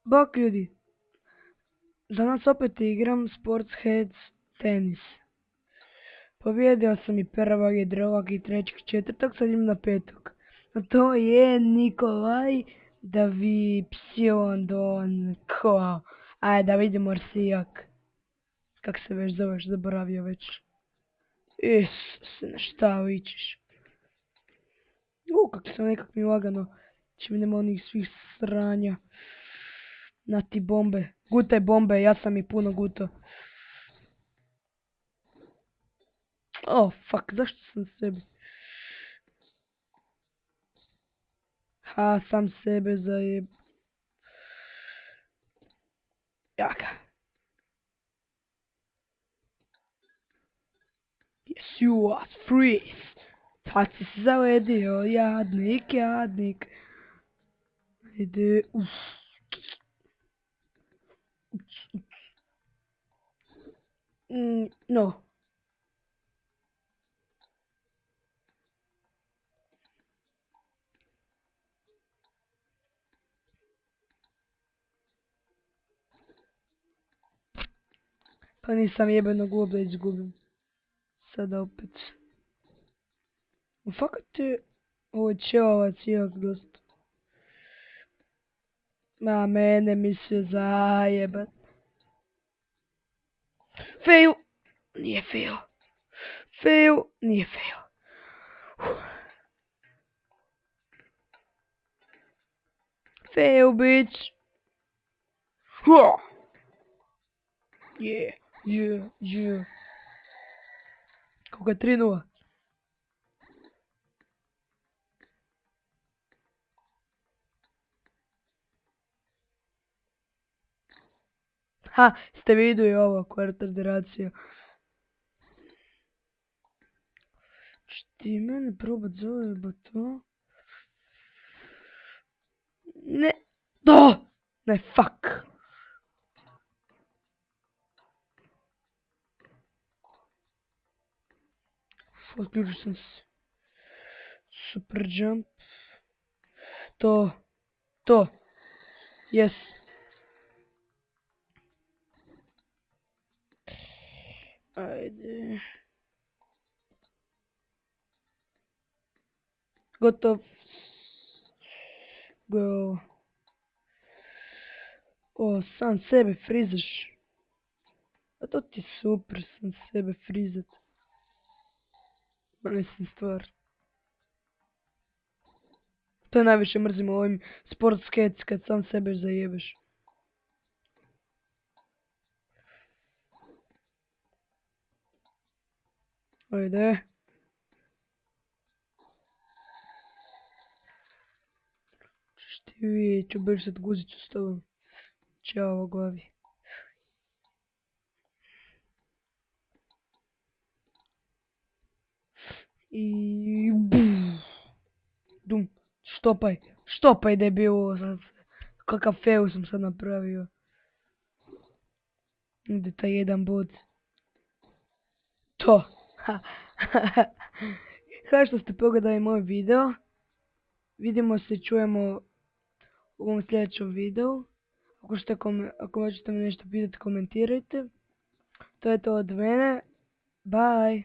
Bok ljudi, danas opet igram Sports Heads tenis. Pobjedio sam i prvog i drugog i trećeg i četvrtog, sad idem na petog. A to je Nikolaj Davipsion. Ajde da vidimo Orsijak. Kak se već zoveš, zaboravio već. Na šta vičeš? Kak sam nekak mi lagano. Čim nema onih svih sranja. Na ti bombe. Gutaj bombe, ja sam i puno guto. Oh, fuck, zašto sam sebi? Sam sebe zajeb... Jaka. Yes, you was freeze. Sad si se zaledio, jadnik, jadnik. Ide, no. Pa nisam jebenog lobda izgubim. Sada opet. Fakat je ovo ćelovac jak dosta. Ma mene mi se zajebat. Fail! Nije fail. Fail! Nije fail. Fail, bitch! Yeah, yeah, yeah. Koliko je 3-0? Ste vidjeli ovo, kvarterderacija. Ti mene probat zove to? Ne, ne, fuck. Otključio sam se. Super jump. To. Yes. Ajde. Gotov. Go. Sam sebe frizaš. A to ti super, sam sebe frizat. Ma mislim stvar. To je najviše mrzim u ovim sport skates kad sam sebe zajebeš. Ajde. Ti vidjet ću baš sad guzicu s tobom. Ćao glavi. I... Dum. Štopaj debilu. Kakav feo sam sad napravio. Gdje taj jedan bod. To. Hvala što ste pogledali moj video. Vidimo se i čujemo u ovom sljedećem videu. Ako hoćete me nešto pitati, komentirajte. To je to od mene. Bye.